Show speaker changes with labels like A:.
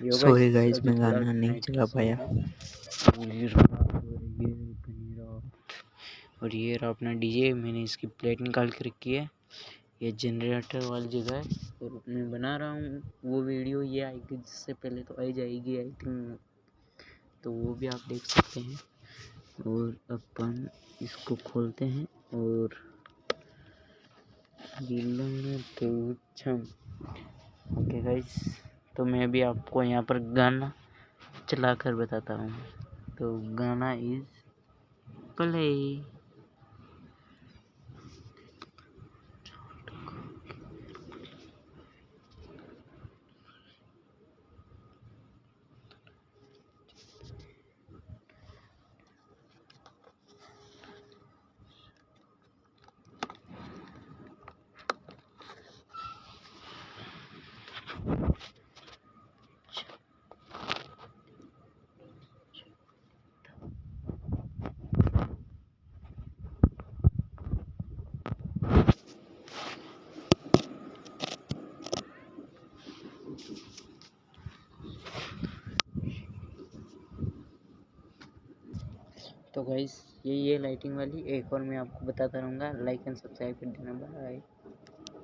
A: Yo guys
B: sorry guys,
A: अभी
B: मैं
A: थोड़ा
B: गाना नहीं
A: नाइट का
B: चला
A: सीन
B: पाया।
A: है। और ये रहा घनी रात, और ये रहा अपना डीजे। मैंने इसकी प्लेट निकाल के रखी है, ये जनरेटर वाली जगह है, और मैं बना रहा हूँ वो वीडियो। ये आएगी जिससे पहले तो आ जाएगी आई थिंक, तो वो भी आप देख सकते हैं। और अपन इसको खोलते हैं और ओके गाइस, तो मैं अभी आपको यहाँ पर गाना चला कर बताता हूँ। तो गाना इज प्ले। तो गाइस ये लाइटिंग वाली एक और मैं आपको बताता रहूँगा। लाइक एंड सब्सक्राइब कर देना। बाय।